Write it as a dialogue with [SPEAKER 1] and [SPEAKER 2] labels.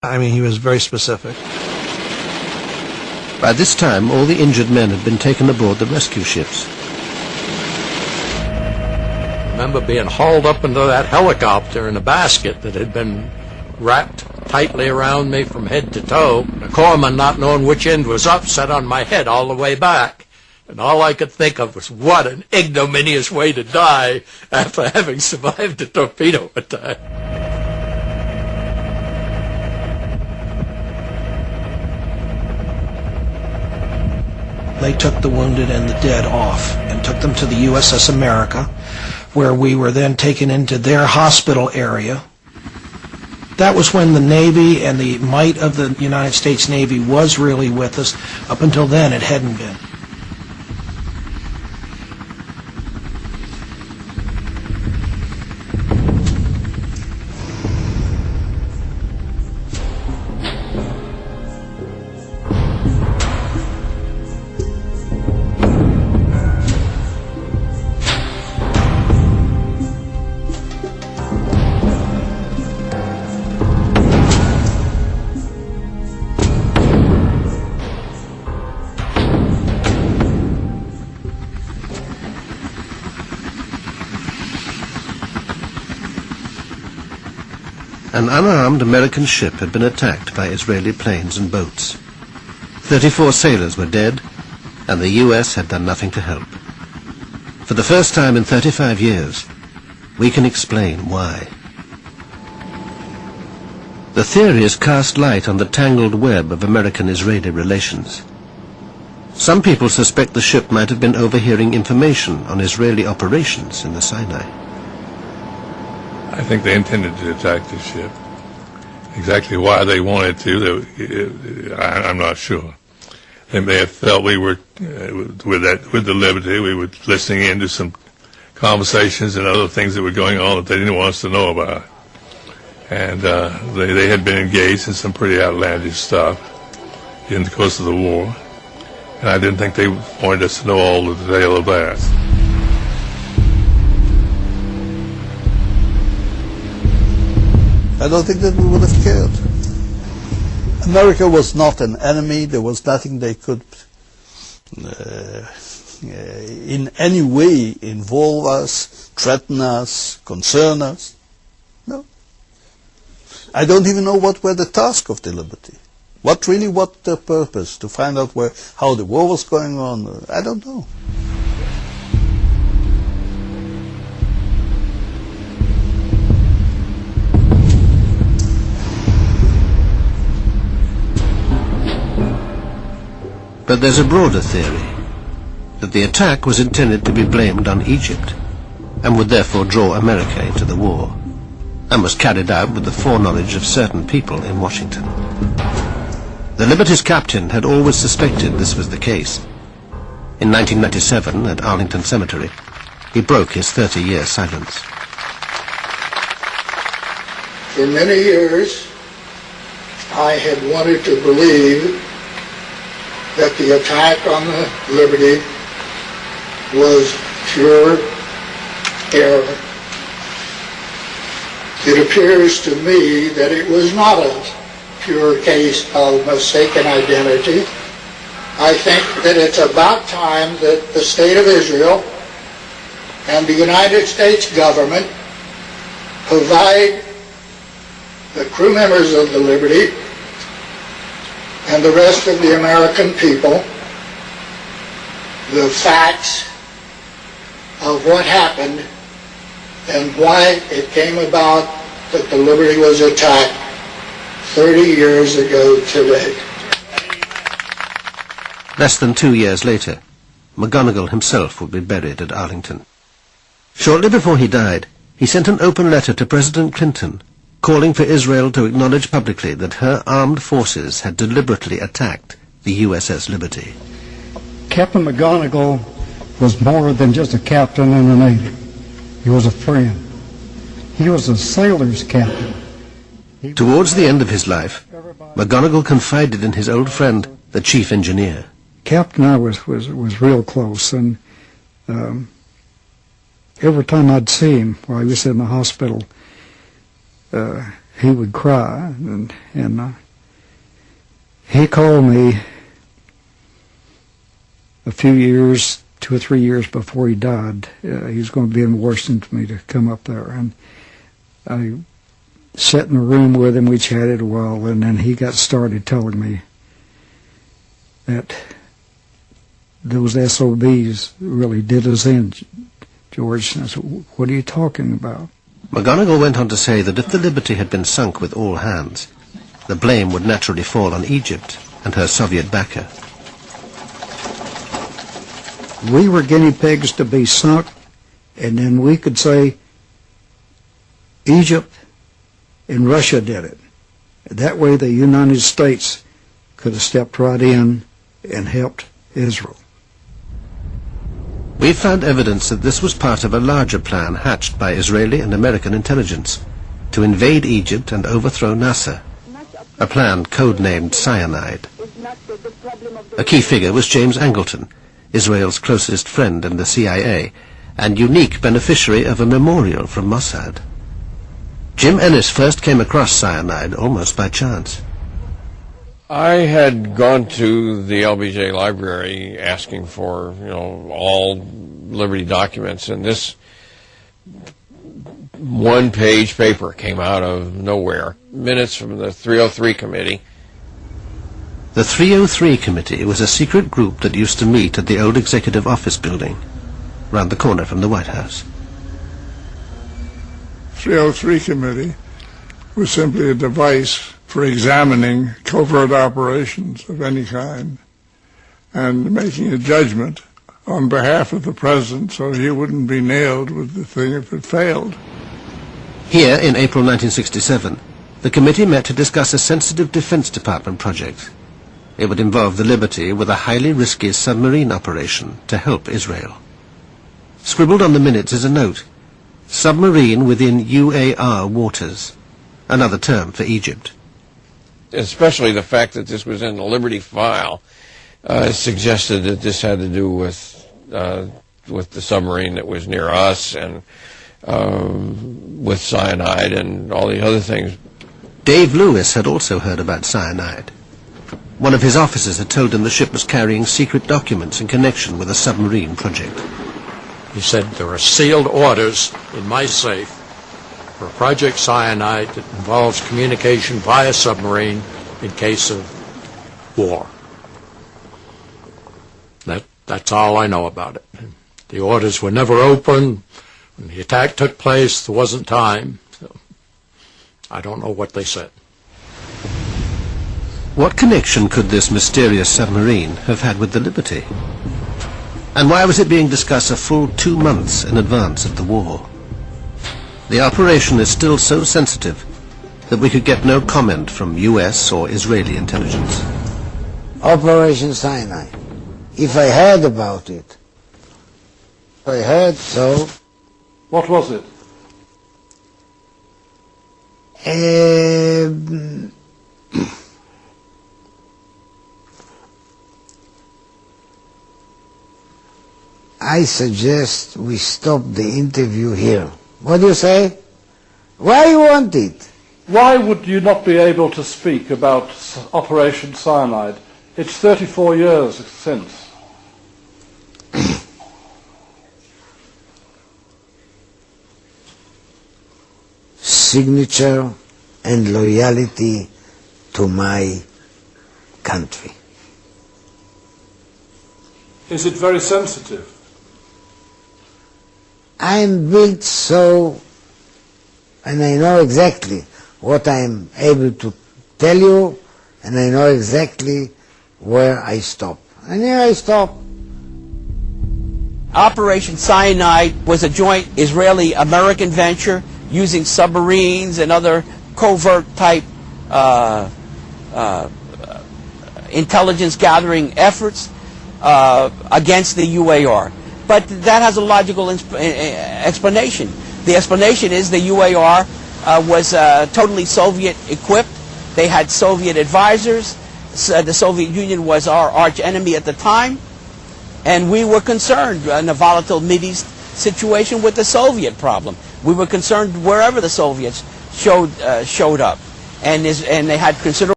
[SPEAKER 1] I mean, he was very specific.
[SPEAKER 2] By this time, all the injured men had been taken aboard the rescue ships.
[SPEAKER 3] I remember being hauled up into that helicopter in a basket that had been wrapped tightly around me from head to toe. The corpsman, not knowing which end was up, sat on my head all the way back. And all I could think of was, what an ignominious way to die after having survived a torpedo attack.
[SPEAKER 1] They took the wounded and the dead off and took them to the USS America, where we were then taken into their hospital area. That was when the Navy and the might of the United States Navy was really with us. Up until then, it hadn't been.
[SPEAKER 2] An unarmed American ship had been attacked by Israeli planes and boats. 34 sailors were dead, and the US had done nothing to help. For the first time in 35 years, we can explain why. The theories cast light on the tangled web of American-Israeli relations. Some people suspect the ship might have been overhearing information on Israeli operations in the Sinai.
[SPEAKER 4] I think they intended to attack the ship. Exactly why they wanted to, I'm not sure. They may have felt we were, with the Liberty, we were listening into some conversations and other things that were going on that they didn't want us to know about. And they had been engaged in some pretty outlandish stuff in the course of the war. And I didn't think they wanted us to know all the detail of that.
[SPEAKER 5] I don't think that we would have cared. America was not an enemy. There was nothing they could in any way involve us, threaten us, concern us. No. I don't even know what were the task of the Liberty. What their purpose? To find out how the war was going on? I don't know.
[SPEAKER 2] But there's a broader theory, that the attack was intended to be blamed on Egypt, and would therefore draw America into the war, and was carried out with the foreknowledge of certain people in Washington. The Liberty's captain had always suspected this was the case. In 1997, at Arlington Cemetery, he broke his 30-year silence.
[SPEAKER 6] For many years, I had wanted to believe that the attack on the Liberty was pure error. It appears to me that it was not a pure case of mistaken identity. I think that it's about time that the State of Israel and the United States government provide the crew members of the Liberty and the rest of the American people the facts of what happened and why it came about that the Liberty was attacked 30 years ago today.
[SPEAKER 2] Less than 2 years later, McGonigal himself would be buried at Arlington. Shortly before he died, he sent an open letter to President Clinton calling for Israel to acknowledge publicly that her armed forces had deliberately attacked the USS Liberty.
[SPEAKER 7] Captain McGonigal was more than just a captain in the Navy. He was a friend. He was a sailor's captain.
[SPEAKER 2] Towards the end of his life, McGonigal confided in his old friend, the chief engineer.
[SPEAKER 7] Captain and I was real close, and every time I'd see him while he was in the hospital, he would cry, and he called me a few years, 2 or 3 years before he died. He was going to be in Washington for me to come up there, and I sat in a room with him. We chatted a while, and then he got started telling me that those SOBs really did us in, George. And I said, what are you talking about?
[SPEAKER 2] McGonigal went on to say that if the Liberty had been sunk with all hands, the blame would naturally fall on Egypt and her Soviet backer.
[SPEAKER 7] We were guinea pigs to be sunk, and then we could say Egypt and Russia did it. That way the United States could have stepped right in and helped Israel.
[SPEAKER 2] We found evidence that this was part of a larger plan hatched by Israeli and American intelligence to invade Egypt and overthrow Nasser, a plan codenamed Cyanide. A key figure was James Angleton, Israel's closest friend in the CIA, and unique beneficiary of a memorial from Mossad. Jim Ennis first came across cyanide almost by chance.
[SPEAKER 8] I had gone to the LBJ library asking for, all Liberty documents, and this one-page paper came out of nowhere. Minutes from the 303 committee.
[SPEAKER 2] The 303 committee was a secret group that used to meet at the old executive office building, round the corner from the White House.
[SPEAKER 9] 303 committee was simply a device for examining covert operations of any kind and making a judgment on behalf of the president so he wouldn't be nailed with the thing if it failed.
[SPEAKER 2] Here in April 1967, the committee met to discuss a sensitive Defense Department project. It would involve the Liberty with a highly risky submarine operation to help Israel. Scribbled on the minutes is a note: submarine within UAR waters, another term for Egypt.
[SPEAKER 8] Especially the fact that this was in the Liberty file suggested that this had to do with the submarine that was near us and with cyanide and all the other things.
[SPEAKER 2] Dave Lewis had also heard about cyanide. One of his officers had told him the ship was carrying secret documents in connection with a submarine project.
[SPEAKER 3] He said, there are sealed orders in my safe for Project Cyanide that involves communication via submarine in case of war. That's all I know about it. The orders were never opened. When the attack took place, there wasn't time. So I don't know what they said.
[SPEAKER 2] What connection could this mysterious submarine have had with the Liberty? And why was it being discussed a full 2 months in advance of the war? The operation is still so sensitive that we could get no comment from US or Israeli intelligence.
[SPEAKER 10] Operation Sinai. If I heard about it, I heard so.
[SPEAKER 11] What was it?
[SPEAKER 10] I suggest we stop the interview here. What do you say? Why you want it?
[SPEAKER 11] Why would you not be able to speak about Operation Cyanide? It's 34 years since.
[SPEAKER 10] Signature and loyalty to my country.
[SPEAKER 11] Is it very sensitive?
[SPEAKER 10] I'm built so, and I know exactly what I'm able to tell you, and I know exactly where I stop. And here I stop.
[SPEAKER 12] Operation Cyanide was a joint Israeli-American venture using submarines and other covert-type intelligence gathering efforts against the UAR. But that has a logical explanation. The explanation is the UAR was totally Soviet equipped. They had Soviet advisors. The Soviet Union was our arch enemy at the time. And we were concerned in a volatile Mideast situation with the Soviet problem. We were concerned wherever the Soviets showed up, and they had considerable